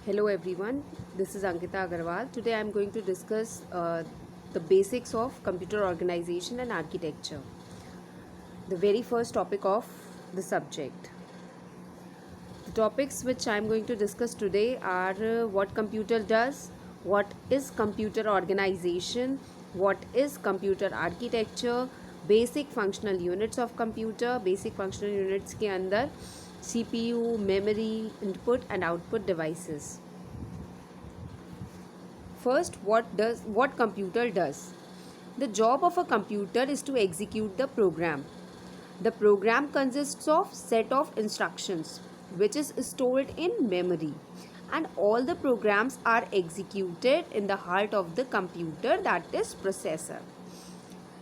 Hello everyone, this is Ankita Agarwal. Today I am going to discuss the basics of computer organization and architecture. The very first topic of the subject. The topics which I am going to discuss today are what computer does, what is computer organization, what is computer architecture, basic functional units of computer, basic functional units के अंदर CPU, memory, input and output devices. First, what computer does? The job of a computer is to execute the program. The program consists of set of instructions which is stored in memory, and all the programs are executed in the heart of the computer, that is processor.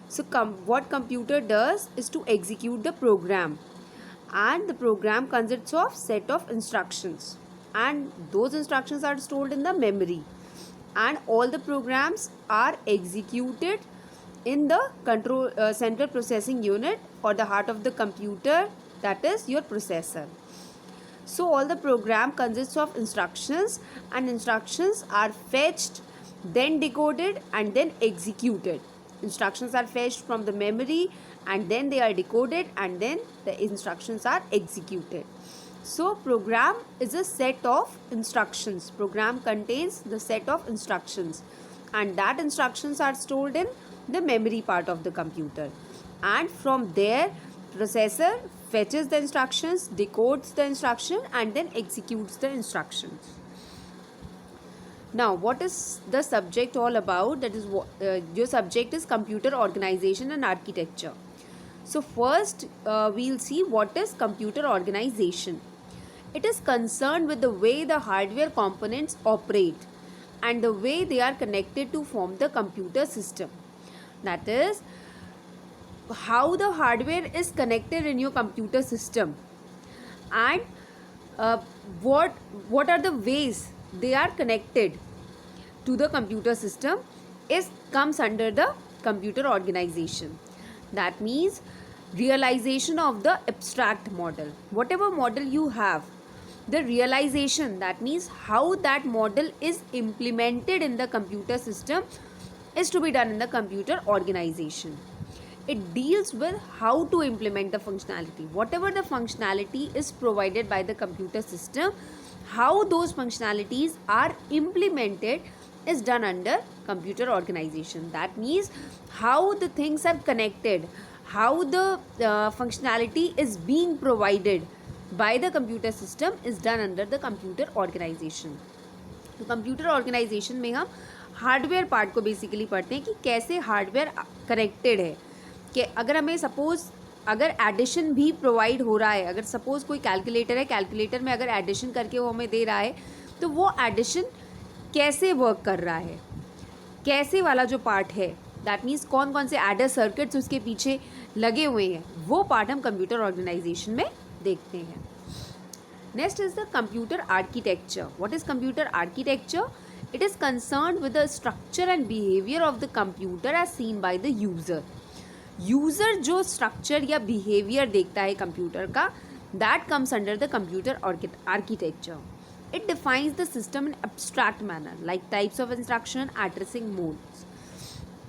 So what computer does is to execute the program, and the program consists of set of instructions, and those instructions are stored in the memory, and all the programs are executed in the control central processing unit or the heart of the computer, that is your processor. So all the program consists of instructions, and instructions are fetched, then decoded and then executed. Instructions are fetched from the memory and then they are decoded and then the instructions are executed. So program is a set of instructions. Program contains the set of instructions, and that instructions are stored in the memory part of the computer, and from there processor fetches the instructions, decodes the instruction and then executes the instructions. Now what is the subject all about? That is your subject is computer organization and architecture. So first we'll see what is computer organization. It is concerned with the way the hardware components operate and the way they are connected to form the computer system. That is, how the hardware is connected in your computer system, and what are the ways they are connected to the computer system comes under the computer organization. That means realization of the abstract model. Whatever model you have, the realization, that means how that model is implemented in the computer system, is to be done in the computer organization. It deals with how to implement the functionality. Whatever the functionality is provided by the computer system, how those functionalities are implemented is done under computer organization. That means how the things are connected, how the functionality is being provided by the computer system is done under the computer organization. तो computer organisation में हम hardware part को basically पढ़ते हैं कि कैसे hardware connected है, कि अगर हमें सपोज अगर एडिशन भी प्रोवाइड हो रहा है, अगर सपोज कोई कैलकुलेटर है, कैलकुलेटर में अगर एडिशन करके वो हमें दे रहा है, तो वो एडिशन कैसे वर्क कर रहा है, कैसे वाला जो पार्ट है, दैट मीन्स कौन कौन से एडर सर्किट्स उसके पीछे लगे हुए हैं, वो पार्ट हम कंप्यूटर ऑर्गेनाइजेशन में देखते हैं. Next is the computer architecture. What is computer architecture? It is concerned with the structure and behavior of the computer as seen by the user. User जो structure या behavior देखता है computer का, that comes under the computer architecture. It defines the system in abstract manner, like types of instruction, addressing modes.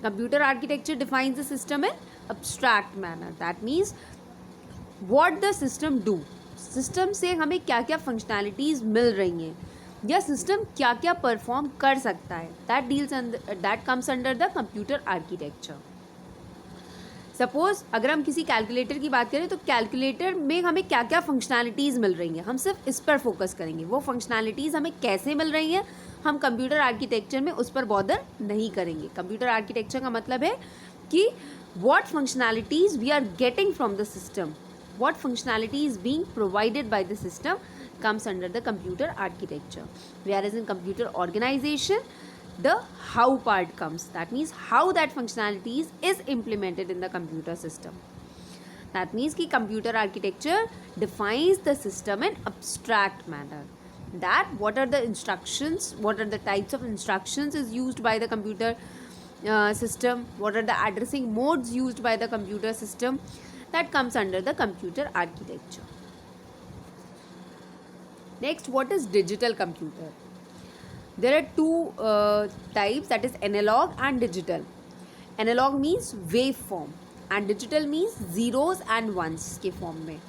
Computer architecture defines the system in abstract manner. That means what the system do. System से हमें क्या क्या functionalities मिल रही हैं, या system क्या क्या perform कर सकता है, that comes under the computer architecture. Suppose अगर हम किसी कैलकुलेटर की बात करें, तो कैलकुलेटर में हमें क्या क्या फंक्शनैलिटीज़ मिल रही हैं, हम सिर्फ इस पर फोकस करेंगे. वो फंक्शनैलिटीज़ हमें कैसे मिल रही हैं, हम कंप्यूटर आर्किटेक्चर में उस पर बॉदर नहीं करेंगे. कंप्यूटर आर्किटेक्चर का मतलब है कि what functionalities we are getting from the system, what functionality is being provided by the system comes under the computer architecture. Whereas in computer organization, the how part comes. That means how that functionalities is implemented in the computer system. That means कि computer architecture defines the system in abstract manner. That what are the instructions, what are the types of instructions is used by the computer system, what are the addressing modes used by the computer system, that comes under the computer architecture. Next, what is digital computer? There are two types, that is analog and digital. Analog means wave form and digital means zeros and ones के form में.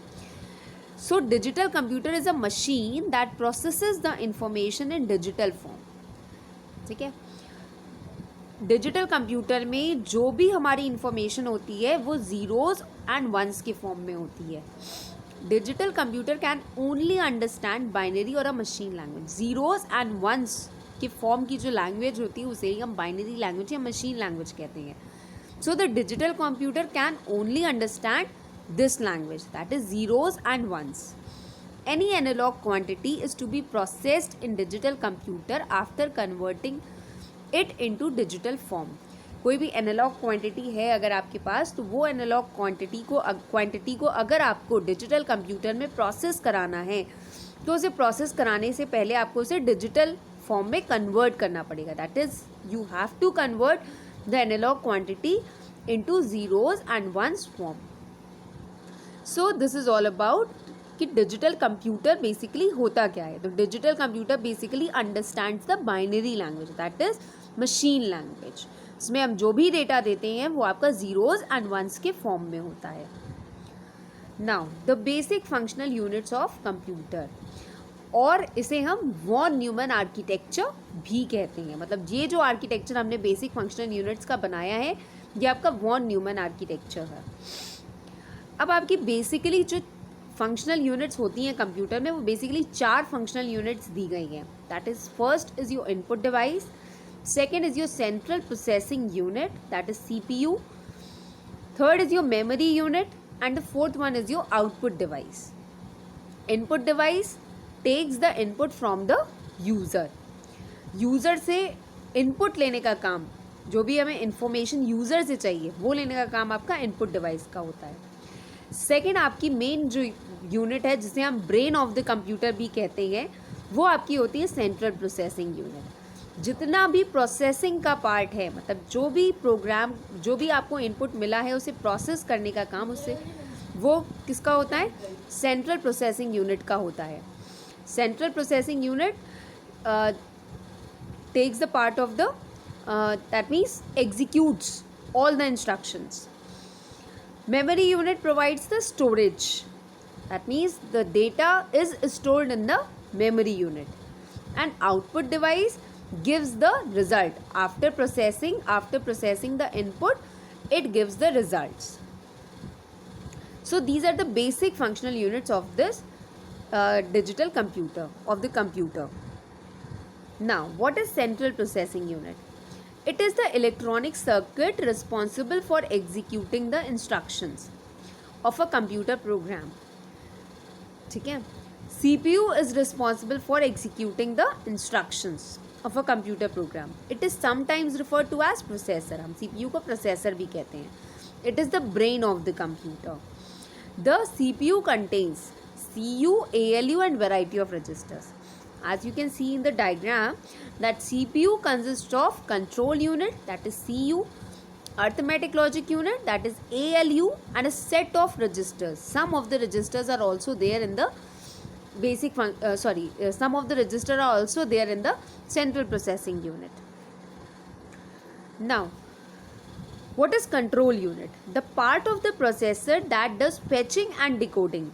So digital computer is a machine that processes the information in digital form. ठीक है. Digital computer में जो भी हमारी information होती है वो ज़ीरोज़ एंड वंस के फॉर्म में होती है. Digital computer can only understand binary और अ machine language. Zeros and ones के फॉर्म की जो लैंग्वेज होती है उसे ही हम बाइनरी लैंग्वेज या मशीन लैंग्वेज कहते हैं. So the digital computer can only understand this language, that is zeros and ones. Any analog quantity is to be processed in digital computer after converting it into digital form. कोई भी analogue quantity है अगर आपके पास, तो वो analogue quantity को अगर आपको डिजिटल कंप्यूटर में प्रोसेस कराना है तो उसे प्रोसेस कराने से पहले आपको उसे डिजिटल फॉर्म में कन्वर्ट करना पड़ेगा. That is you have to convert the analogue quantity into zeros and ones form. So this is all about कि डिजिटल कंप्यूटर बेसिकली होता क्या है. तो digital computer basically understands the binary language, that is machine language. इसमें हम जो भी data देते हैं वो आपका ज़ीरोज़ एंड वंस के फॉर्म में होता है. Now the basic functional units of computer, और इसे हम वॉन न्यूमन आर्किटेक्चर भी कहते हैं. मतलब ये जो आर्किटेक्चर हमने बेसिक फंक्शनल यूनिट्स का बनाया है ये आपका वॉन न्यूमन आर्किटेक्चर है. अब आपकी बेसिकली जो फंक्शनल यूनिट्स होती हैं कंप्यूटर में वो बेसिकली 4 फंक्शनल यूनिट्स दी गई हैं. That is first is your input device, second is your central processing unit, that is CPU, third is your memory unit and the fourth one is your output device. Input device takes the input from the user. User से input लेने का काम, जो भी हमें information user से चाहिए वो लेने का काम आपका इनपुट डिवाइस का होता है. सेकेंड आपकी मेन जो यूनिट है जिसे हम ब्रेन ऑफ द कंप्यूटर भी कहते हैं वो आपकी होती है सेंट्रल प्रोसेसिंग यूनिट. जितना भी प्रोसेसिंग का पार्ट है, मतलब जो भी प्रोग्राम, जो भी आपको इनपुट मिला है उसे प्रोसेस करने का काम उससे वो किसका होता है, सेंट्रल प्रोसेसिंग यूनिट का होता है. Central processing unit takes the part of the that means executes all the instructions. Memory unit provides the storage. That means the data is stored in the memory unit. And output device gives the result. After processing the input, it gives the results. So these are the basic functional units of this digital computer, of the computer. Now, what is central processing unit? It is the electronic circuit responsible for executing the instructions of a computer program. ठीक है. CPU is responsible for executing the instructions of a computer program. It is sometimes referred to as processor. हम CPU को processor भी कहते हैं. It is the brain of the computer. The CPU contains CU, ALU and variety of registers. As you can see in the diagram that CPU consists of control unit, that is CU, arithmetic logic unit, that is ALU, and a set of registers. Some of the registers are also there in the some of the registers are also there in the central processing unit. Now, what is control unit? The part of the processor that does fetching and decoding.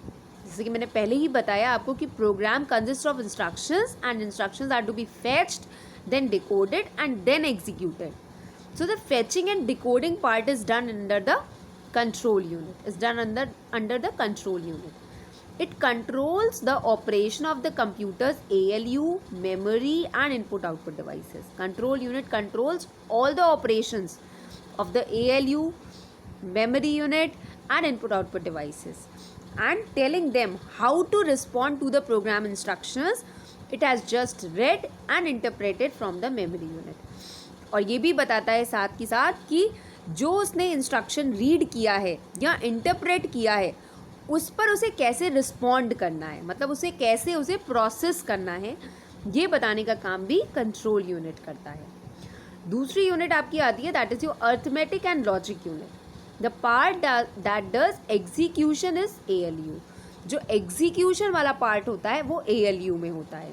जैसे कि मैंने पहले ही बताया आपको कि program consist of instructions and instructions are to be fetched, then decoded and then executed. So the fetching and decoding part is done under the control unit, is done under the control unit. It controls the operation of the computer's ALU, memory and input-output devices. Control unit controls all the operations of the ALU, memory unit and input-output devices, and telling them how to respond to the program instructions it has just read and interpreted from the memory unit. और ये भी बताता है साथ के साथ कि जो उसने इंस्ट्रक्शन रीड किया है या इंटरप्रेट किया है उस पर उसे कैसे रिस्पॉन्ड करना है, मतलब उसे कैसे उसे प्रोसेस करना है, ये बताने का काम भी कंट्रोल यूनिट करता है. दूसरी यूनिट आपकी आती है that is your arithmetic and logic unit. The part that does execution is ALU. जो एग्जीक्यूशन वाला पार्ट होता है वो ALU में होता है.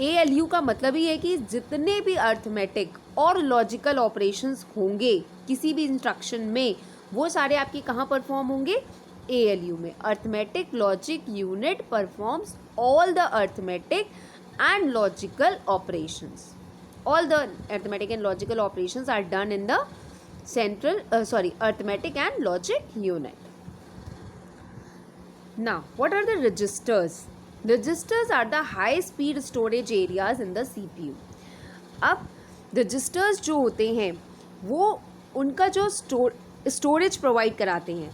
ALU का मतलब ही है कि जितने भी अर्थमेटिक और लॉजिकल ऑपरेशंस होंगे किसी भी इंस्ट्रक्शन में, वो सारे आपके कहाँ परफॉर्म होंगे? ALU में। Arithmetic logic unit performs all the arithmetic and logical operations. All the arithmetic and logical operations are done in the arithmetic and logic unit. Now, what are the registers? Registers are the high speed storage areas in the CPU. अब registers जो होते हैं वो उनका जो storage provide कराते हैं,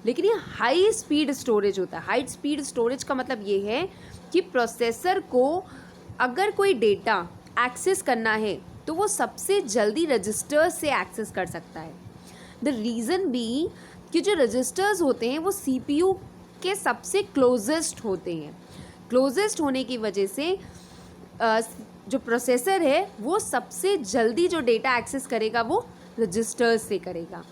लेकिन ये हाई स्पीड स्टोरेज होता है। हाई स्पीड स्टोरेज का मतलब ये है कि प्रोसेसर को अगर कोई डेटा एक्सेस करना है तो वो सबसे जल्दी रजिस्टर्स से एक्सेस कर सकता है। द रीज़न बी कि जो रजिस्टर्स होते हैं वो CPU के सबसे क्लोजेस्ट होते हैं। क्लोजेस्ट होने की वजह से जो प्रोसेसर है वो सबसे जल्दी जो डेटा एक्सेस करेगा वो रजिस्टर्स से करेगा।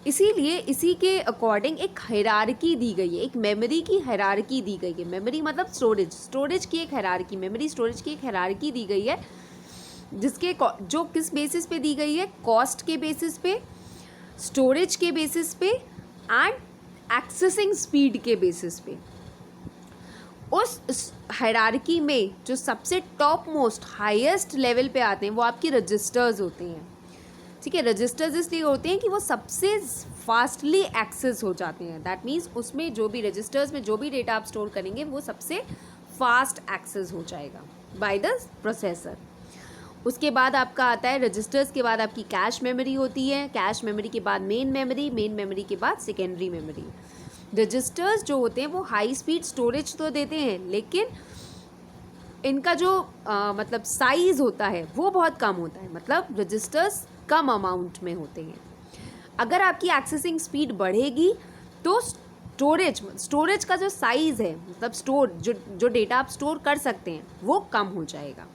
इसीलिए इसी के अकॉर्डिंग एक हायरार्की दी गई है, एक मेमोरी की हायरार्की दी गई है। मेमोरी मतलब स्टोरेज की एक हायरार्की, मेमोरी स्टोरेज की एक हायरार्की दी गई है, जिसके जो किस बेसिस पे दी गई है? कॉस्ट के बेसिस पे, स्टोरेज के बेसिस पे एंड एक्सेसिंग स्पीड के बेसिस पे। उस हायरार्की में जो सबसे टॉप मोस्ट हाईएस्ट लेवल पे आते हैं वो आपके रजिस्टर्स होते हैं। ठीक है, रजिस्टर्स इसलिए होते हैं कि वो सबसे फास्टली एक्सेस हो जाते हैं। दैट मीन्स उसमें जो भी रजिस्टर्स में जो भी डेटा आप स्टोर करेंगे वो सबसे फास्ट एक्सेस हो जाएगा बाय द प्रोसेसर। उसके बाद आपका आता है रजिस्टर्स के बाद आपकी कैश मेमोरी होती है, कैश मेमोरी के बाद मेन मेमोरी के बाद सेकेंडरी मेमोरी। रजिस्टर्स जो होते हैं वो हाई स्पीड स्टोरेज तो देते हैं, लेकिन इनका जो मतलब साइज़ होता है वो बहुत कम होता है। मतलब रजिस्टर्स कम अमाउंट में होते हैं। अगर आपकी एक्सेसिंग स्पीड बढ़ेगी तो स्टोरेज का जो साइज़ है, मतलब जो डेटा आप स्टोर कर सकते हैं वो कम हो जाएगा।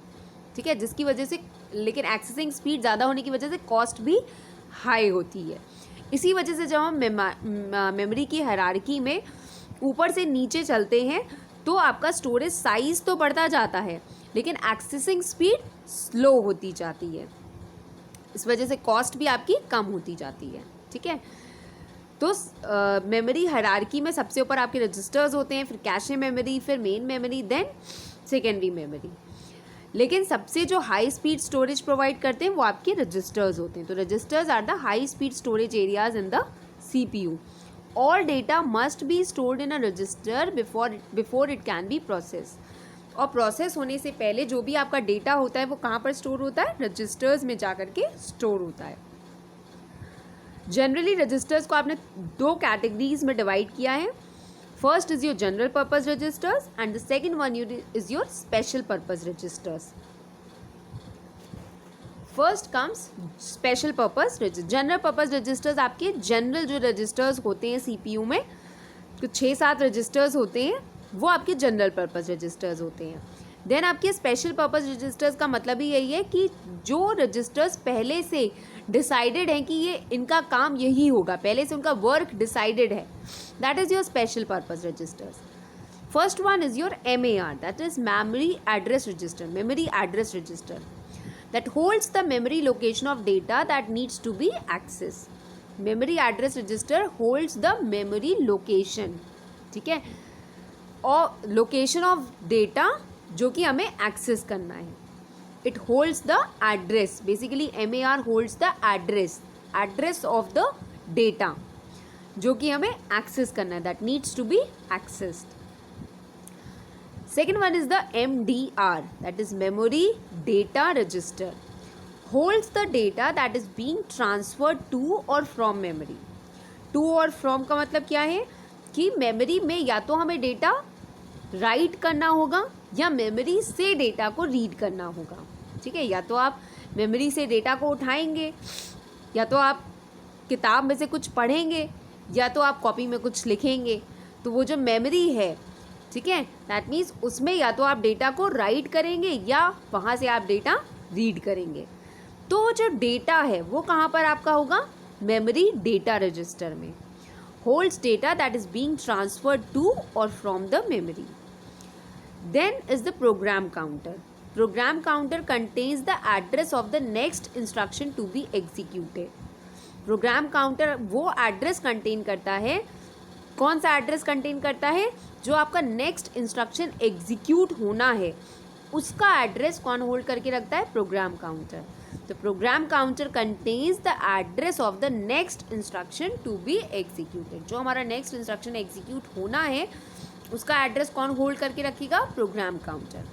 ठीक है, जिसकी वजह से, लेकिन एक्सेसिंग स्पीड ज़्यादा होने की वजह से कॉस्ट भी हाई होती है। इसी वजह से जब हम मेमोरी की हायरार्की में ऊपर से नीचे चलते हैं तो आपका स्टोरेज साइज़ तो बढ़ता जाता है, लेकिन एक्सेसिंग स्पीड स्लो होती जाती है। इस वजह से कॉस्ट भी आपकी कम होती जाती है। ठीक है, तो मेमोरी हायरार्की में सबसे ऊपर आपके रजिस्टर्स होते हैं, फिर कैशे मेमोरी, फिर main memory, then secondary memory. लेकिन सबसे जो हाई स्पीड स्टोरेज प्रोवाइड करते हैं वो आपके रजिस्टर्स होते हैं। तो registers are the high speed storage areas in the CPU। All data must be stored in a register before it can be process. और प्रोसेस होने से पहले जो भी आपका डेटा होता है वो कहाँ पर स्टोर होता है? रजिस्टर्स में जा कर के स्टोर होता है। जनरली रजिस्टर्स को आपने दो कैटेगरीज में डिवाइड किया है। First is your general purpose registers and the second one is your special purpose registers. First comes special purpose register. General purpose registers आपके जनरल जो रजिस्टर्स होते हैं CPU में, कुछ 6-7 रजिस्टर्स होते हैं, वो आपके जनरल पर्पस रजिस्टर्स होते हैं। देन आपके स्पेशल पर्पस रजिस्टर्स का मतलब ही यही है कि जो रजिस्टर्स पहले से डिसाइडेड हैं कि ये इनका काम यही होगा, पहले से उनका वर्क डिसाइडेड है, that is your special purpose registers. First one is your MAR, that is memory address register, memory address register, that holds the memory location of data that needs to be accessed. Memory address register holds the memory location, ठीक है, और location of data जो कि हमें access करना है। It holds the address, basically MAR holds the address of the data जो कि हमें एक्सेस करना है, that needs to be accessed. Second one is the MDR, that is memory data register, holds the data that is being transferred to or from memory. To और from का मतलब क्या है कि मेमोरी में या तो हमें डेटा राइट करना होगा या मेमोरी से डेटा को रीड करना होगा। ठीक है, या तो आप मेमोरी से डेटा को उठाएंगे, या तो आप किताब में से कुछ पढ़ेंगे, या तो आप कॉपी में कुछ लिखेंगे। तो वो जो मेमोरी है, ठीक है, दैट मीन्स उसमें या तो आप डेटा को राइट करेंगे या वहाँ से आप डेटा रीड करेंगे। तो जो डेटा है वो कहाँ पर आपका होगा? मेमोरी डेटा रजिस्टर में। Holds data that is being transferred to और from the memory. Then is the program counter. Program counter contains the address of the next instruction to be executed. Program counter वो address contain करता है, कौन सा address contain करता है, जो आपका नेक्स्ट इंस्ट्रक्शन एग्जीक्यूट होना है उसका एड्रेस कौन होल्ड करके रखता है, प्रोग्राम काउंटर. तो program counter contains the address of the next instruction to be executed. जो हमारा नेक्स्ट इंस्ट्रक्शन एग्जीक्यूट होना है उसका एड्रेस कौन होल्ड करके रखेगा, program counter.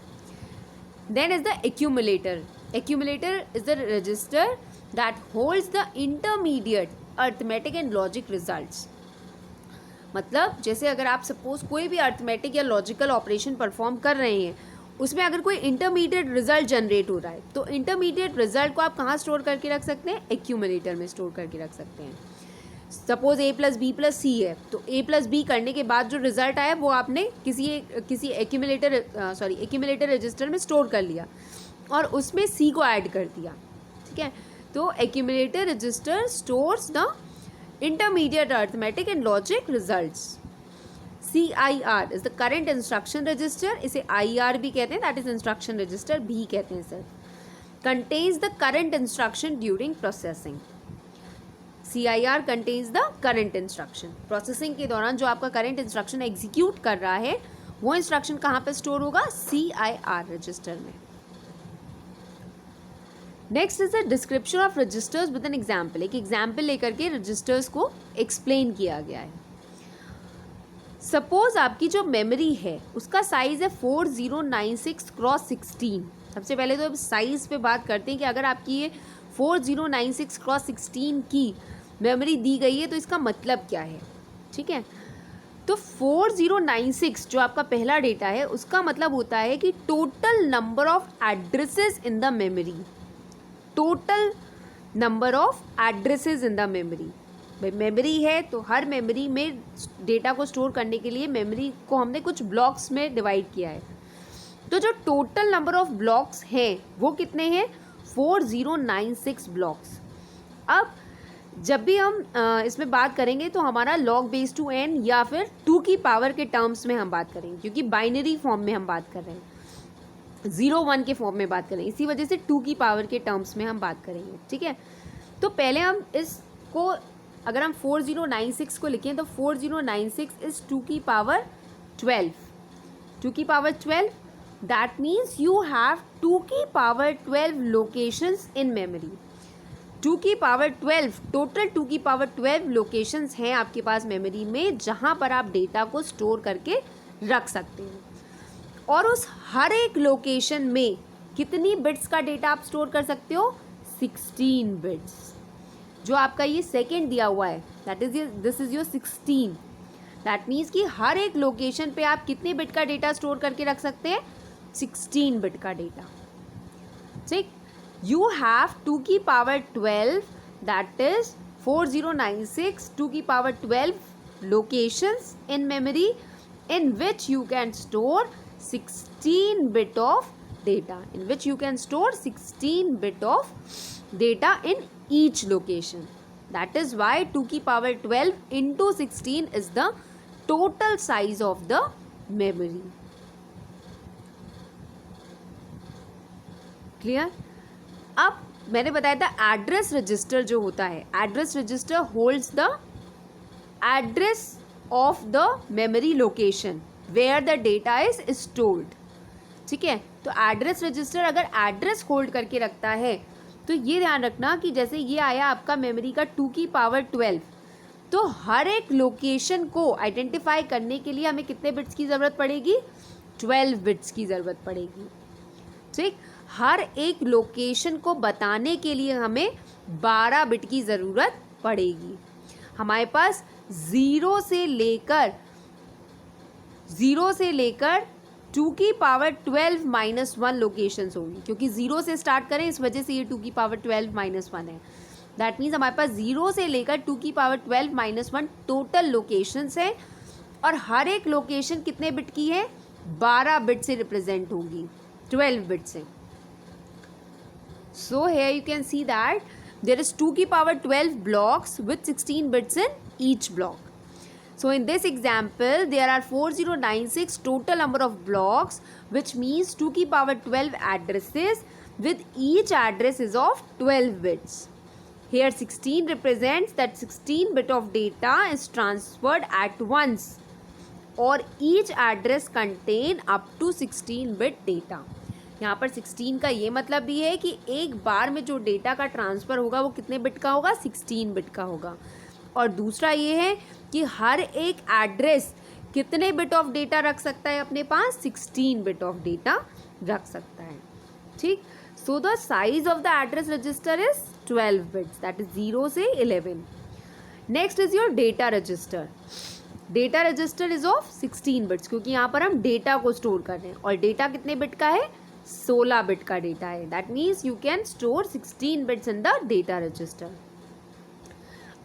Then is the accumulator. Accumulator is the register that holds the intermediate arithmetic and logic results. मतलब जैसे अगर आप सपोज कोई भी अर्थमेटिक या लॉजिकल ऑपरेशन परफॉर्म कर रहे हैं, उसमें अगर कोई इंटरमीडिएट रिजल्ट जनरेट हो रहा है तो इंटरमीडिएट रिजल्ट को आप कहाँ स्टोर करके रख सकते हैं, एक्यूमुलेटर में स्टोर करके रख सकते हैं. Suppose a plus B plus C है, तो a प्लस बी करने के बाद जो रिजल्ट आया वो आपने किसी एक्यूमुलेटर रजिस्टर में स्टोर कर लिया और उसमें c को ऐड कर दिया. ठीक है, तो accumulator register stores the intermediate arithmetic and logic results. CIR is the current instruction register. इसे IR भी कहते हैं, दैट इज इंस्ट्रक्शन रजिस्टर भी कहते हैं sir. Contains the current instruction during processing. CIR contains the current instruction. Processing के दौरान जो आपका करंट इंस्ट्रक्शन एग्जीक्यूट कर रहा है वो इंस्ट्रक्शन कहाँ पे स्टोर होगा, CIR रजिस्टर में. Next is the description of registers with an example. एक एग्जाम्पल लेकर के रजिस्टर्स को एक्सप्लेन किया गया है. सपोज आपकी जो मेमोरी है उसका साइज है 4096x16. सबसे पहले तो अब साइज पे बात करते हैं कि अगर आपकी ये 4096x16 की मेमोरी दी गई है तो इसका मतलब क्या है. ठीक है, तो 4096 जो आपका पहला डेटा है उसका मतलब होता है कि total number of addresses in the memory. Total number of addresses in the memory. भाई मेमोरी है तो हर मेमोरी में डेटा को स्टोर करने के लिए मेमोरी को हमने कुछ ब्लॉक्स में डिवाइड किया है. तो जो टोटल नंबर ऑफ ब्लॉक्स हैं वो कितने हैं, 4096 ब्लॉक्स. अब जब भी हम इसमें बात करेंगे तो हमारा लॉग बेस टू n या फिर 2 की पावर के टर्म्स में हम बात करेंगे, क्योंकि बाइनरी फॉर्म में हम बात कर रहे हैं, 0-1 के फॉर्म में बात कर रहे हैं, इसी वजह से 2 की पावर के टर्म्स में हम बात करेंगे. ठीक है, तो पहले हम इसको अगर हम 4096 को लिखें तो 4096 इज 2 की पावर 12. 2 की power 12, that means you have 2 की पावर 12 लोकेशंस इन मेमोरी. 2 की पावर 12 टोटल 2 की पावर 12 लोकेशंस हैं आपके पास मेमोरी में जहाँ पर आप डेटा को स्टोर करके रख सकते हैं. और उस हर एक लोकेशन में कितनी बिट्स का डेटा आप स्टोर कर सकते हो, 16 बिट्स. जो आपका ये सेकेंड दिया हुआ है this is your 16. That means कि हर एक लोकेशन पे आप कितने बिट का डेटा स्टोर करके रख सकते हैं, 16 बिट का डेटा. ठीक, you have 2 की पावर 12 that is 4096 2 की power 12 locations in memory in which you can store 16 bit of data, in each location. That is why 2 की power 12 into 16 is the total size of the memory. Clear? अब मैंने बताया था address register जो होता है, address register holds the address of the memory location where the data is stored. ठीक है, तो एड्रेस रजिस्टर अगर एड्रेस होल्ड करके रखता है तो ये ध्यान रखना कि जैसे ये आया आपका मेमोरी का 2 की पावर 12, तो हर एक लोकेशन को आइडेंटिफाई करने के लिए हमें कितने बिट्स की ज़रूरत पड़ेगी, 12 बिट्स की ज़रूरत पड़ेगी. ठीक, हर एक लोकेशन को बताने के लिए हमें 12 बिट की ज़रूरत पड़ेगी. हमारे पास 0 से लेकर 2 की पावर 12 माइनस 1 लोकेशंस होंगी, क्योंकि 0 से स्टार्ट करें इस वजह से ये 2 की पावर 12 माइनस 1 है. दैट मीन्स हमारे पास 0 से लेकर 2 की पावर 12 माइनस 1 टोटल लोकेशंस हैं और हर एक लोकेशन कितने बिट की है, 12 बिट से रिप्रेजेंट होगी, 12 बिट से. So here you can see that there is 2 की power 12 blocks with 16 bits in each block. So in this example, there are 4096 total number of blocks, which means 2 की power 12 addresses with each address is of 12 bits. Here 16 represents that 16 bit of data is transferred at once, or each address contain up to 16 bit data. यहाँ पर 16 का ये मतलब भी है कि एक बार में जो डेटा का ट्रांसफ़र होगा वो कितने बिट का होगा, 16 बिट का होगा. और दूसरा ये है कि हर एक एड्रेस कितने बिट ऑफ डेटा रख सकता है अपने पास, 16 बिट ऑफ डेटा रख सकता है. ठीक. So the size of the address register is 12 bits, that is 0 से 11. Next is your data register. Data register is of 16 bits, क्योंकि यहाँ पर हम डेटा को स्टोर कर रहे हैं और डेटा कितने बिट का है, 16 बिट का डेटा है. That means you can store 16 bits in the data register.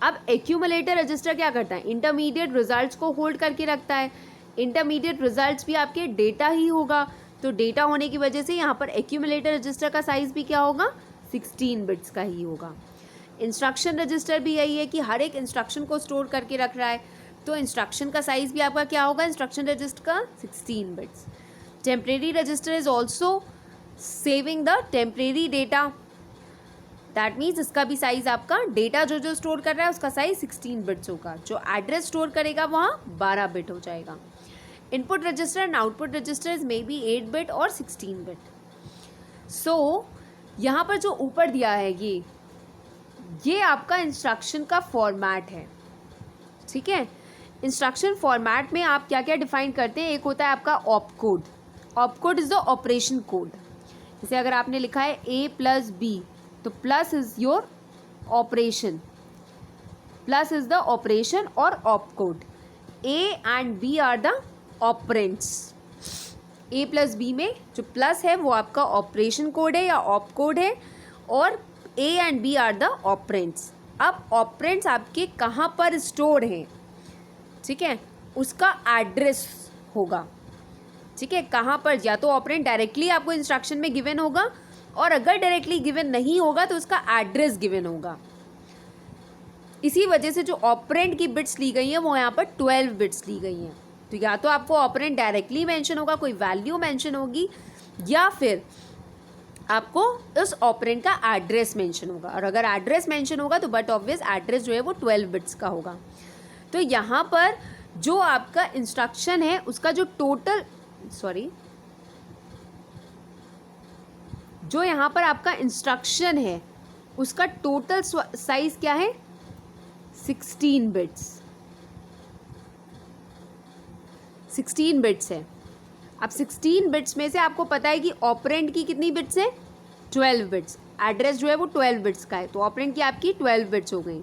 अब एक्यूमुलेटर रजिस्टर क्या करता है, इंटरमीडिएट रिजल्ट्स को होल्ड करके रखता है. इंटरमीडिएट रिजल्ट्स भी आपके डेटा ही होगा, तो डेटा होने की वजह से यहाँ पर एक्यूमुलेटर रजिस्टर का साइज भी क्या होगा, 16 बिट्स का ही होगा. इंस्ट्रक्शन रजिस्टर भी यही है कि हर एक इंस्ट्रक्शन को स्टोर करके रख रहा है, तो इंस्ट्रक्शन का साइज भी आपका क्या होगा, इंस्ट्रक्शन रजिस्टर का 16 bits. Temporary register is also saving the temporary data. That means इसका भी साइज आपका डेटा जो स्टोर कर रहा है उसका साइज 16 बिट्स होगा. जो एड्रेस स्टोर करेगा वहाँ 12 बिट हो जाएगा. Input register and output register is may be 8 bit और 16 बिट. सो यहाँ पर जो ऊपर दिया है ये आपका इंस्ट्रक्शन का फॉर्मेट है. ठीक है. इंस्ट्रक्शन फॉर्मेट में आप क्या क्या डिफाइन करते हैं, एक होता है आपका op code. Op code is the operation code. जैसे अगर आपने लिखा है a प्लस बी, तो plus is your operation, plus is the operation और op code. a and b are the operands. a plus b में जो प्लस है वो आपका ऑपरेशन कोड है या ऑप कोड है, और a and b are the operands. अब ऑपरेंड्स आपके कहाँ पर स्टोर हैं, ठीक है, उसका एड्रेस होगा. ठीक है, कहाँ पर, या तो ऑपरेंड डायरेक्टली आपको इंस्ट्रक्शन में गिवन होगा, और अगर डायरेक्टली गिवन नहीं होगा तो उसका एड्रेस गिवन होगा. इसी वजह से जो ऑपरेंड की बिट्स ली गई हैं वो यहाँ पर 12 बिट्स ली गई हैं. तो या तो आपको ऑपरेंड डायरेक्टली मेंशन होगा, कोई वैल्यू मेंशन होगी, या फिर आपको उस ऑपरेंड का एड्रेस मेंशन होगा. और अगर एड्रेस मेंशन होगा तो बट ऑब्वियस एड्रेस जो है वो 12 बिट्स का होगा. तो यहाँ पर जो आपका इंस्ट्रक्शन है उसका जो टोटल जो यहाँ पर आपका इंस्ट्रक्शन है उसका टोटल साइज क्या है, 16 बिट्स. 16 बिट्स है. अब 16 बिट्स में से आपको पता है कि ऑपरेंड की कितनी बिट्स हैं, 12 बिट्स. एड्रेस जो है वो 12 बिट्स का है, तो ऑपरेंड की आपकी 12 बिट्स हो गई.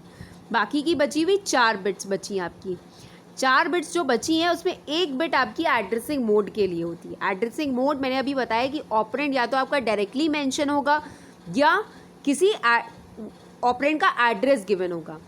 बाकी की बची हुई 4 बिट्स बची आपकी. 4 बिट्स जो बची हैं उसमें एक बिट आपकी एड्रेसिंग मोड के लिए होती है. एड्रेसिंग मोड मैंने अभी बताया कि ऑपरेंड या तो आपका डायरेक्टली मेंशन होगा या किसी ऑपरेंड का एड्रेस गिवन होगा.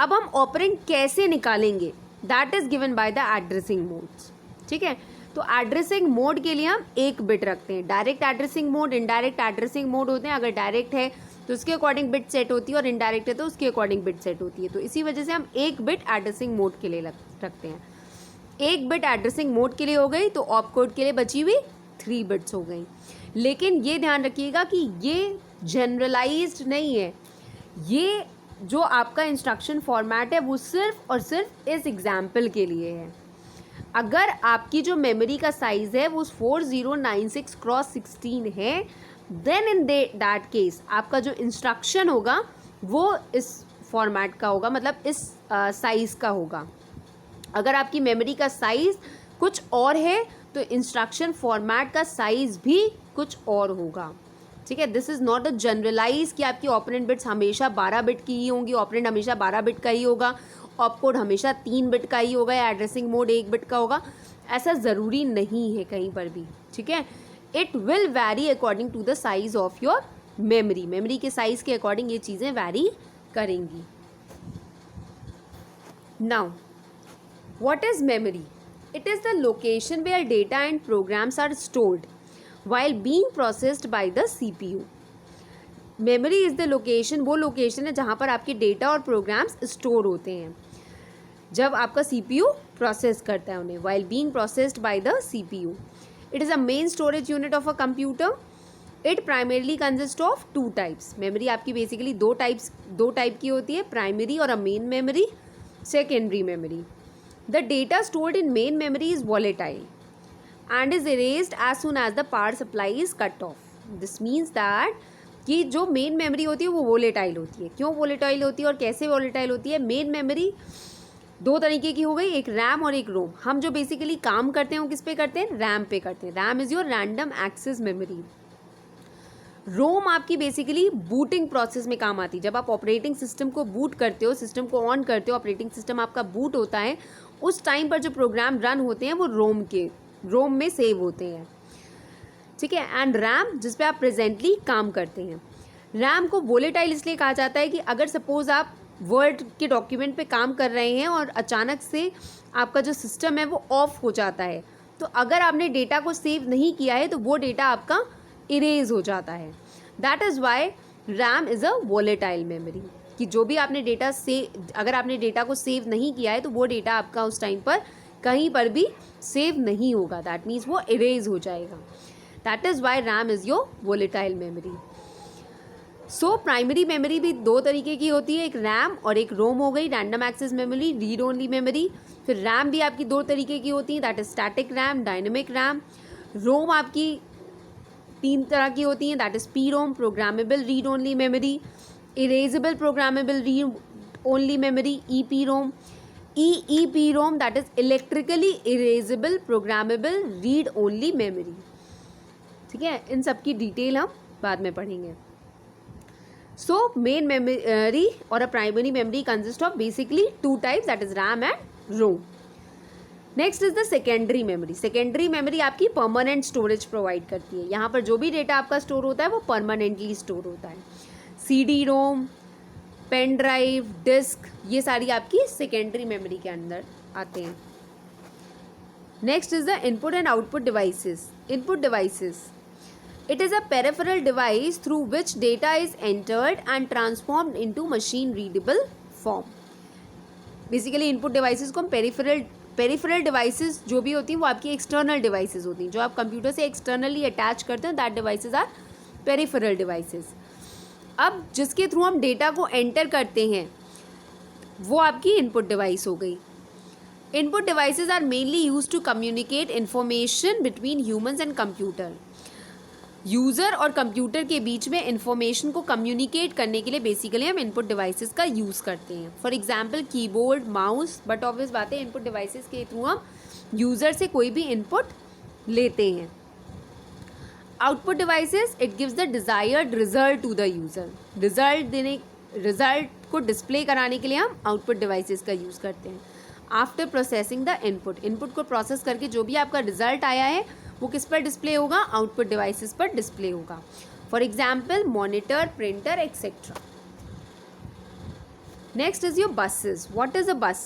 अब हम ऑपरेंड कैसे निकालेंगे, that is given by the addressing modes. ठीक है, तो एड्रेसिंग मोड के लिए हम एक बिट रखते हैं. Direct addressing mode, indirect addressing mode होते हैं. अगर डायरेक्ट है तो उसके अकॉर्डिंग बिट सेट होती है, और इनडायरेक्ट है तो उसके अकॉर्डिंग बिट सेट होती है. तो इसी वजह से हम एक बिट एड्रेसिंग मोड के लिए रखते हैं. एक बिट एड्रेसिंग मोड के लिए हो गई, तो ऑप कोड के लिए बची हुई 3 बिट्स हो गई. लेकिन ये ध्यान रखिएगा कि ये जनरलाइज्ड नहीं है. ये जो आपका इंस्ट्रक्शन फॉर्मेट है वो सिर्फ और सिर्फ इस एग्जाम्पल के लिए है. अगर आपकी जो मेमोरी का साइज़ है वो 4096x16 है, देन इन दैट केस आपका जो इंस्ट्रक्शन होगा वो इस फॉर्मेट का होगा, मतलब इस साइज़ का होगा. अगर आपकी मेमोरी का साइज़ कुछ और है तो इंस्ट्रक्शन फॉर्मेट का साइज़ भी कुछ और होगा. ठीक है, this is not a generalise कि आपकी ऑपरेंड बिट्स हमेशा 12 बिट की ही होंगी, ऑपरेंड हमेशा 12 बिट का ही होगा, ऑप कोड हमेशा 3 बिट का ही होगा, या एड्रेसिंग मोड 1 बिट का होगा. ऐसा ज़रूरी नहीं है कहीं पर भी. ठीक है, it will vary according to the size of your memory. Memory के साइज़ के अकॉर्डिंग ये चीज़ें वैरी करेंगी. Now what is memory? It is the location where data and programs are stored while being processed by the CPU. Memory is the location, वो location है जहाँ पर आपके डेटा और प्रोग्राम्स स्टोर होते हैं. जब आपका CPU प्रोसेस करता है उन्हें, while being processed by the CPU. It is a main storage unit of a computer. It primarily consist of two types. Memory आपकी बेसिकली दो टाइप की होती है, प्राइमरी और अ main memory, secondary memory. The data stored in main memory is volatile and is erased as soon as the power supply is cut off. This means that कि जो main memory होती है वो volatile होती है. क्यों volatile होती है और कैसे वोलेटाइल होती है? मेन मेमोरी दो तरीके की हो गई, एक रैम और एक रोम. हम जो बेसिकली काम करते हैं वो किस पे करते हैं? रैम पे करते हैं. RAM is your random access memory. ROM आपकी बेसिकली बूटिंग प्रोसेस में काम आती है. जब आप ऑपरेटिंग सिस्टम को बूट करते हो, सिस्टम को ऑन करते हो, ऑपरेटिंग सिस्टम आपका बूट होता है, उस टाइम पर जो प्रोग्राम रन होते हैं वो रोम में सेव होते हैं. ठीक है. एंड रैम जिस पे आप प्रेजेंटली काम करते हैं. रैम को वोलेटाइल इसलिए कहा जाता है कि अगर सपोज आप वर्ड के डॉक्यूमेंट पे काम कर रहे हैं और अचानक से आपका जो सिस्टम है वो ऑफ हो जाता है, तो अगर आपने डेटा को सेव नहीं किया है तो वो डेटा आपका इरेज हो जाता है. That is why RAM is a volatile memory. कि जो भी आपने डेटा अगर आपने डेटा को सेव नहीं किया है तो वो डेटा आपका उस टाइम पर कहीं पर भी सेव नहीं होगा. दैट मीन्स वो इरेज हो जाएगा. That is why RAM is your volatile memory. So primary memory भी दो तरीके की होती है, एक रैम और एक रोम हो गई, random access memory, read only memory. फिर रैम भी आपकी दो तरीके की होती है, that is static RAM, dynamic RAM. ROM आपकी तीन तरह की होती हैं, that is P ROM, programmable read only memory, erasable programmable read only memory, E P ROM. EEPROM, that is electrically erasable programmable read only memory. ठीक है. इन सब की डिटेल हम बाद में पढ़ेंगे. सो मेन मेमोरी और a primary memory consist of basically two types, that is RAM and ROM. Next is the secondary memory. Secondary memory आपकी परमानेंट स्टोरेज प्रोवाइड करती है. यहाँ पर जो भी डेटा आपका स्टोर होता है वो परमानेंटली स्टोर होता है. CD रोम, पेन ड्राइव, डिस्क, ये सारी आपकी सेकेंडरी मेमोरी के अंदर आते हैं. Next is the input and output devices. Input devices, it is a peripheral device through which data is entered and transformed into machine readable form. Basically input devices को हम peripheral devices जो भी होती हैं वो आपकी एक्सटर्नल डिवाइसेस होती हैं, जो आप कंप्यूटर से एक्सटर्नली अटैच करते हैं, that devices are peripheral devices. अब जिसके थ्रू हम डेटा को एंटर करते हैं वो आपकी इनपुट डिवाइस हो गई. Input devices are mainly used to communicate information between humans and computer. User और कंप्यूटर के बीच में इंफॉर्मेशन को कम्युनिकेट करने के लिए बेसिकली हम इनपुट डिवाइसेस का यूज़ करते हैं. For example keyboard, mouse, but obvious बात है इनपुट डिवाइसेस के थ्रू हम यूज़र से कोई भी इनपुट लेते हैं. Output devices, it gives the desired result to the user. Result को डिस्प्ले कराने के लिए हम आउटपुट डिवाइसेस का यूज़ करते हैं. आफ्टर प्रोसेसिंग द इनपुट को प्रोसेस करके जो भी आपका रिजल्ट आया है वो किस पर डिस्प्ले होगा? आउटपुट डिवाइसेस पर डिस्प्ले होगा. For example monitor, printer, etcetera. Next is your buses. What is a बस?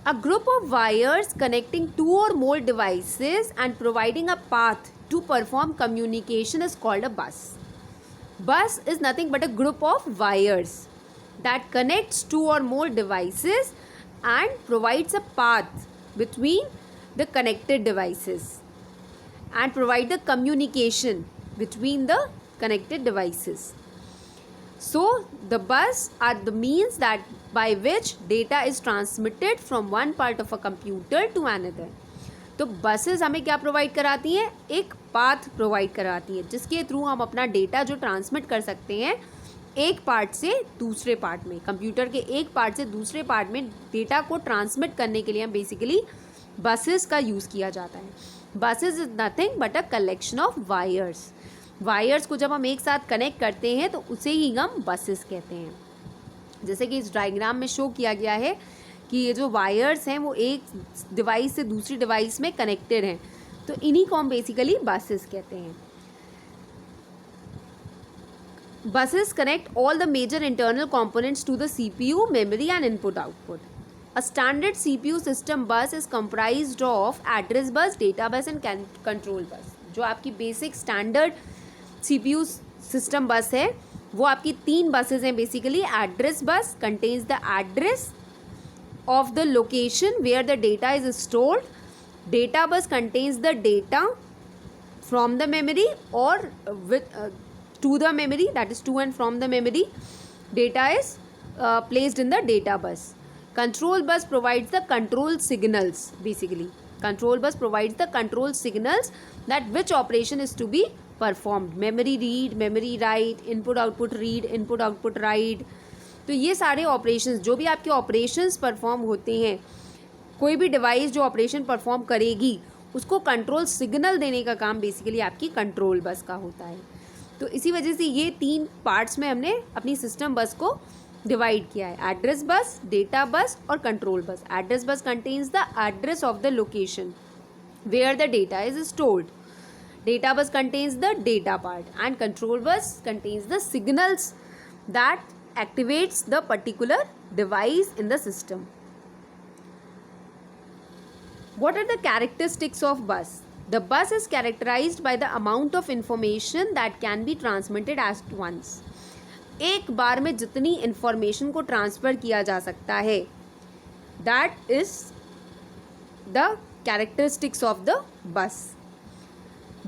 A group of wires connecting two or more devices and providing a path to perform communication is called a bus. Bus is nothing but a group of wires that connects two or more devices and provides a path between the connected devices and provide the communication between the connected devices. So the bus are the means that by which data is transmitted from one part of a computer to another. तो buses हमें क्या provide कराती हैं? एक path provide कराती है जिसके through हम अपना डेटा जो ट्रांसमिट कर सकते हैं एक पार्ट से दूसरे पार्ट में, कंप्यूटर के एक पार्ट से दूसरे पार्ट में डेटा को ट्रांसमिट करने के लिए हम बेसिकली बसेस का यूज़ किया जाता है. Buses is nothing but a collection of wires. Wires को जब हम एक साथ कनेक्ट करते हैं तो उसे ही हम बसेस कहते हैं. जैसे कि इस डायग्राम में शो किया गया है कि ये जो वायर्स हैं वो एक डिवाइस से दूसरी डिवाइस में कनेक्टेड हैं, तो इन्हीं को हम बेसिकली बसेस कहते हैं. Buses connect all the major internal components to the CPU, memory and input output. A standard CPU system bus is comprised of address bus, data bus and control bus. जो आपकी basic standard CPU system बस है वो आपकी तीन buses हैं basically. Address bus contains the address of the location where the data is stored. Data bus contains the data from the memory or to the memory, that is to and from the memory. Data is placed in the data bus. Control bus provides the control signals. Basically, control bus provides the control signals that which operation is to be performed. Memory read, memory write, input output read, input output write. तो ये सारे operations, जो भी आपके operations perform होते हैं, कोई भी डिवाइस जो ऑपरेशन परफॉर्म करेगी उसको कंट्रोल सिग्नल देने का काम बेसिकली आपकी कंट्रोल बस का होता है. तो इसी वजह से ये 3 पार्ट्स में हमने अपनी सिस्टम बस को डिवाइड किया है. एड्रेस बस, डेटा बस और control bus. Address bus contains the address of the location where the data is stored. Data bus contains the data part and control bus contains the signals that activates the particular device in the system. What are the characteristics of bus? The bus is characterized by the amount of information that can be transmitted at once. एक बार में जितनी information को transfer किया जा सकता है, that is the characteristics of the bus.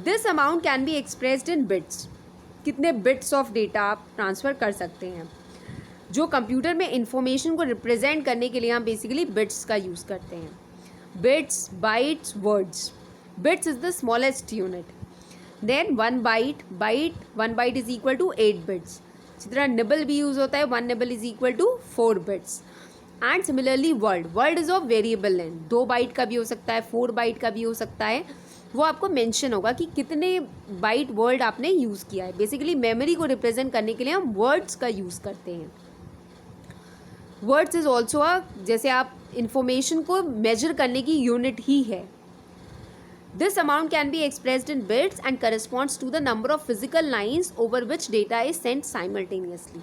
This amount can be expressed in bits. कितने bits of data आप ट्रांसफ़र कर सकते हैं. जो कंप्यूटर में इंफॉर्मेशन को रिप्रेजेंट करने के लिए हम बेसिकली बिट्स का यूज़ करते हैं. Bits, bytes, words. Bits is the smallest unit. Then 1 byte is equal to 8 bits. इसी तरह निबल भी यूज़ होता है. 1 nibble is equal to 4 bits. And similarly word is of variable length. 2 byte का भी हो सकता है, 4 बाइट का भी हो सकता है. वो आपको मेंशन होगा कि कितने बाइट वर्ड आपने यूज़ किया है. बेसिकली मेमोरी को रिप्रेजेंट करने के लिए हम वर्ड्स का यूज़ करते हैं. वर्ड्स इज़ ऑल्सो जैसे आप इंफॉर्मेशन को मेजर करने की यूनिट ही है. This amount can be expressed in bits and corresponds to the number of physical lines over which data is sent simultaneously.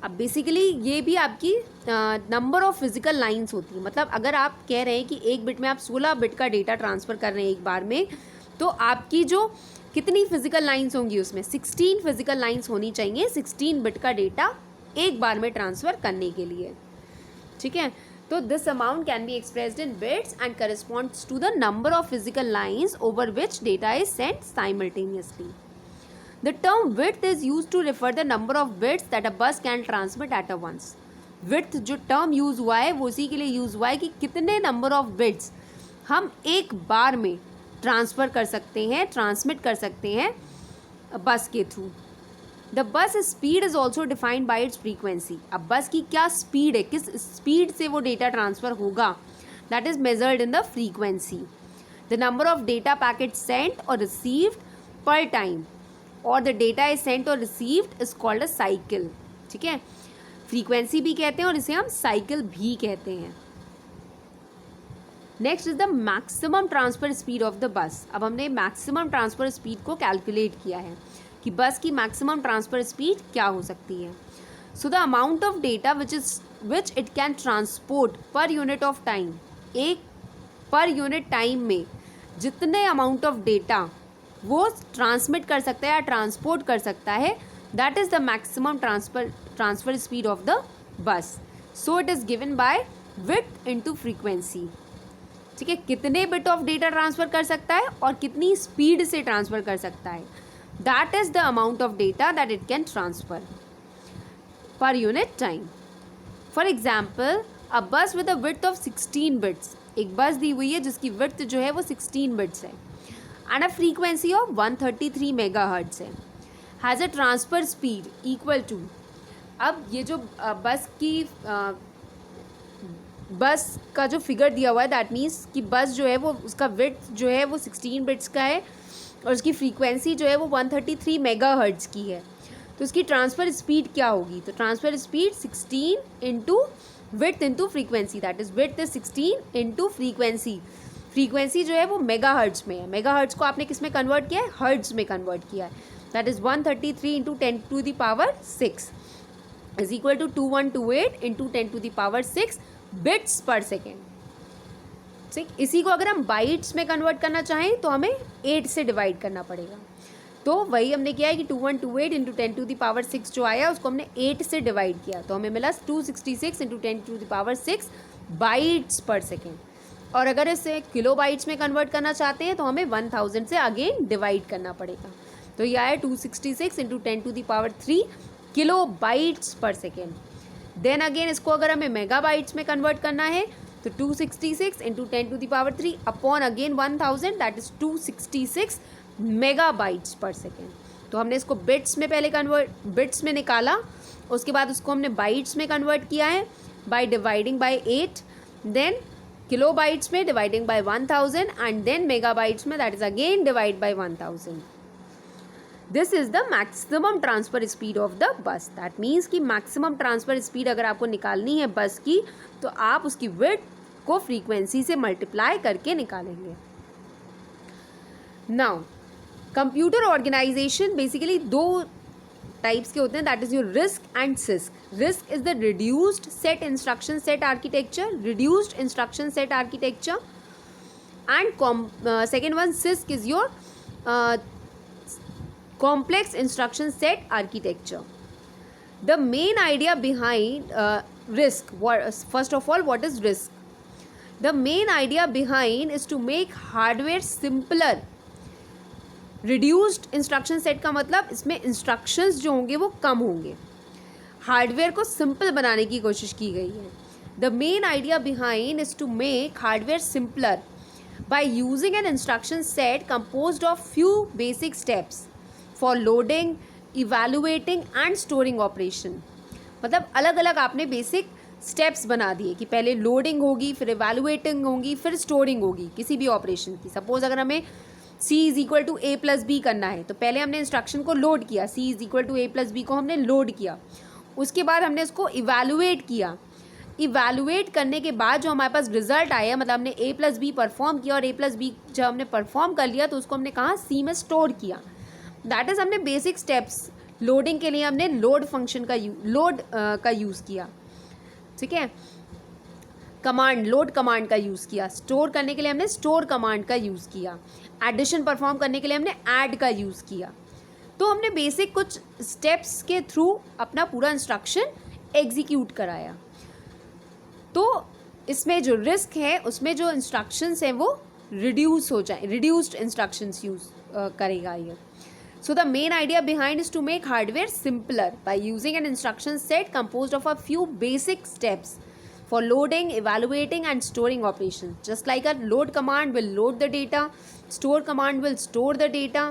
अब बेसिकली ये भी आपकी नंबर ऑफ फिजिकल लाइन्स होती है. मतलब अगर आप कह रहे हैं कि एक बिट में आप 16 बिट का डेटा ट्रांसफ़र कर रहे हैं एक बार में, तो आपकी जो कितनी फिजिकल लाइन्स होंगी उसमें 16 फिजिकल लाइन्स होनी चाहिए 16 बिट का डेटा एक बार में ट्रांसफ़र करने के लिए. ठीक है. तो this amount can be expressed in bits and corresponds to the number of physical lines over which data is sent simultaneously. The term width is used to refer the number of bits that a bus can transmit at a once. Width जो term use हुआ है वो इसी के लिए use हुआ है कि कितने number of bits हम एक बार में ट्रांसफ़र कर सकते हैं, ट्रांसमिट कर सकते हैं बस के through. The bus speed is also defined by its frequency. अब बस की क्या स्पीड है, किस स्पीड से वो डेटा ट्रांसफ़र होगा, that is measured in the frequency. The number of data packet sent और रिसीव्ड पर टाइम और द डेटा इज सेंट और received is called a cycle. ठीक है. फ्रीक्वेंसी भी कहते हैं और इसे हम साइकिल भी कहते हैं. Next is the maximum transfer speed of the बस. अब हमने मैक्सिमम ट्रांसफ़र स्पीड को कैलकुलेट किया है कि बस की मैक्सिमम ट्रांसफ़र स्पीड क्या हो सकती है. So the amount of data which it can transport per unit of time. एक पर यूनिट टाइम में जितने अमाउंट ऑफ डेटा वो ट्रांसमिट कर सकता है या ट्रांसपोर्ट कर सकता है, that is the maximum transfer speed of the बस. So it is given by width into frequency. ठीक है. कितने बिट ऑफ डेटा ट्रांसफ़र कर सकता है और कितनी स्पीड से ट्रांसफ़र कर सकता है, that is the amount of data that it can transfer per unit time. For example a bus with a width of 16 bits. एक बस दी हुई है जिसकी विड्थ जो है वो 16 बिट्स है and a frequency of 133 megahertz है, has a transfer speed equal to. अब ये जो बस का जो फिगर दिया हुआ है, दैट मीन्स कि बस जो है वो उसका विड्थ जो है वो 16 बिट्स का है और उसकी फ्रीक्वेंसी जो है वो 133 मेगाहर्ट्ज़ की है. तो उसकी ट्रांसफ़र स्पीड क्या होगी, तो transfer speed 16 into width into frequency, that is width is 16 into frequency. Frequency जो है वो मेगाहर्ट्ज़ में है. मेगाहर्ट्ज़ को आपने किस में कन्वर्ट किया है, हर्ट्ज़ में कन्वर्ट किया है. That is 133 into 10 to the power 6 is equal to 2128 into 10 to the power 6 bits per second. ठीक. इसी को अगर हम बाइट्स में कन्वर्ट करना चाहें तो हमें 8 से डिवाइड करना पड़ेगा. तो वही हमने किया है कि 2128 इंटू 10 टू द पावर 6 जो आया उसको हमने 8 से डिवाइड किया, तो हमें मिला 266 into 10 to the power 6 bytes per second, और अगर इसे किलो बाइट्स में कन्वर्ट करना चाहते हैं तो हमें 1000 से अगेन डिवाइड करना पड़ेगा। तो यह है 266 into 10⁻³ kilo bytes per second. Then again इसको अगर हमें मेगा बाइट्स में कन्वर्ट करना है तो 266 into 10⁻³ upon again 1000, that is 266 mega bytes per second. तो हमने इसको बिट्स में पहले बिट्स में निकाला, उसके बाद उसको हमने बाइट्स में कन्वर्ट किया है by dividing by 8, then kilobytes में dividing by 1000 and then megabytes में that is again divide by 1000। This is the maximum transfer speed of the bus. That means कि मैक्सिमम ट्रांसफर स्पीड अगर आपको निकालनी है बस की तो आप उसकी विड्थ को फ्रीक्वेंसी से मल्टीप्लाई करके निकालेंगे। नाउ कंप्यूटर ऑर्गेनाइजेशन बेसिकली दो टाइप्स के होते हैं, that is your risk and six. Risk is the reduced set instruction set architecture, reduced instruction set architecture, and second one six is your complex instruction set architecture. The main idea behind RISC, first of all, what is RISC? The main idea behind is to make hardware simpler. Reduced instruction set का मतलब इसमें instructions जो होंगे वो कम होंगे, hardware को simple बनाने की कोशिश की गई है। The main idea behind is to make hardware simpler by using an instruction set composed of few basic steps for loading, evaluating and storing operation. मतलब अलग अलग आपने बेसिक स्टेप्स बना दिए कि पहले लोडिंग होगी, फिर इवेलुएटिंग होगी, फिर स्टोरिंग होगी किसी भी ऑपरेशन की। सपोज अगर हमें c = a+b करना है तो पहले हमने इंस्ट्रक्शन को लोड किया, c = a+b को हमने लोड किया, उसके बाद हमने उसको इवेलुएट किया। इवेलुएट करने के बाद जो हमारे पास रिजल्ट आया, मतलब हमने a+b परफॉर्म किया और a+b जब हमने परफॉर्म कर लिया तो उसको हमने कहाँ c में स्टोर किया। दैट इज़ हमने बेसिक स्टेप्स लोडिंग के लिए हमने लोड फंक्शन का का यूज़ किया, ठीक है, कमांड लोड कमांड का यूज़ किया। स्टोर करने के लिए हमने स्टोर कमांड का यूज़ किया। एडिशन परफॉर्म करने के लिए हमने ऐड का यूज़ किया। तो हमने बेसिक कुछ स्टेप्स के थ्रू अपना पूरा इंस्ट्रक्शन एग्जीक्यूट कराया। तो इसमें जो रिस्क है उसमें जो इंस्ट्रक्शंस हैं वो रिड्यूस हो जाए, रिड्यूस्ड इंस्ट्रक्शंस यूज़ करेगा ये। So the main idea behind is to make hardware simpler by using an instruction set composed of a few basic steps for loading, evaluating and storing operations. Just like a load command will load the data, store command will store the data.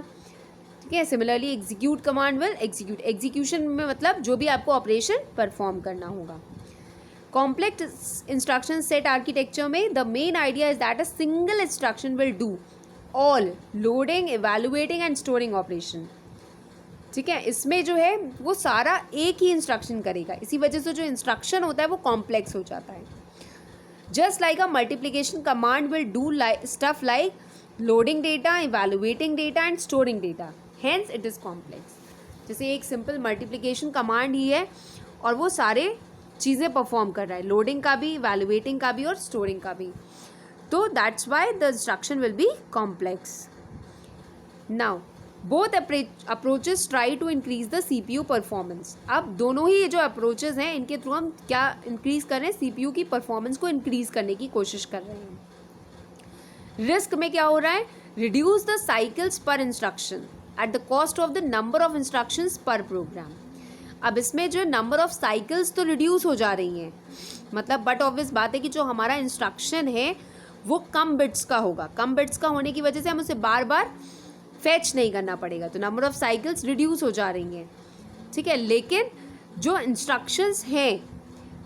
ठीक है, similarly execute command will execute. Execution में मतलब जो भी आपको operation perform करना होगा। Complex instruction set architecture में the main idea is that a single instruction will do all loading, evaluating and storing operation. ठीक है, इसमें जो है वो सारा एक ही इंस्ट्रक्शन करेगा, इसी वजह से जो इंस्ट्रक्शन होता है वो कॉम्प्लेक्स हो जाता है। Just like a multiplication command will do stuff like loading data, evaluating data and storing data, hence it is complex. जैसे एक सिंपल मल्टीप्लिकेशन कमांड ही है और वो सारे चीज़ें परफॉर्म कर रहा है, लोडिंग का भी, इवेलुएटिंग का भी और स्टोरिंग का भी। So that's why the instruction will be complex. Now, both approaches try to increase the CPU performance. अब दोनों ही जो approaches हैं इनके थ्रू हम क्या increase कर रहे हैं, CPU की performance को increase करने की कोशिश कर रहे हैं। रिस्क में क्या हो रहा है, reduce the cycles per instruction at the cost of the number of instructions per program. अब इसमें जो नंबर ऑफ साइकिल्स तो रिड्यूस हो जा रही हैं, मतलब बट ऑब्वियस बात है कि जो हमारा इंस्ट्रक्शन है वो कम बिट्स का होगा। कम बिट्स का होने की वजह से हम उसे बार बार फैच नहीं करना पड़ेगा, तो नंबर ऑफ साइकिल्स रिड्यूस हो जा रही हैं, ठीक है। लेकिन जो इंस्ट्रक्शंस हैं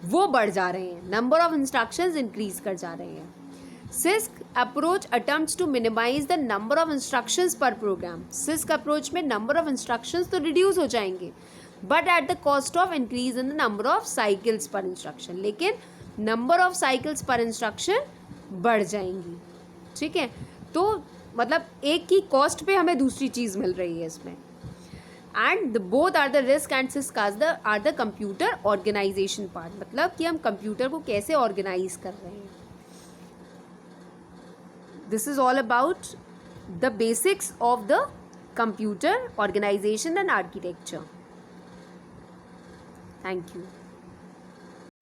वो बढ़ जा रहे हैं, नंबर ऑफ इंस्ट्रक्शंस इंक्रीज कर जा रहे हैं। CISC approach attempts to minimize the number of instructions per program. CISC approach में नंबर ऑफ इंस्ट्रक्शंस तो रिड्यूस हो जाएंगे but at the cost of increase in the number of cycles per instruction, लेकिन number of cycles per instruction बढ़ जाएंगी, ठीक है। तो मतलब एक की कॉस्ट पे हमें दूसरी चीज़ मिल रही है इसमें। And both are the RISC and CISC are the computer organisation part, मतलब कि हम कंप्यूटर को कैसे ऑर्गेनाइज कर रहे हैं। This is all about the basics of the computer organisation and architecture. Thank you.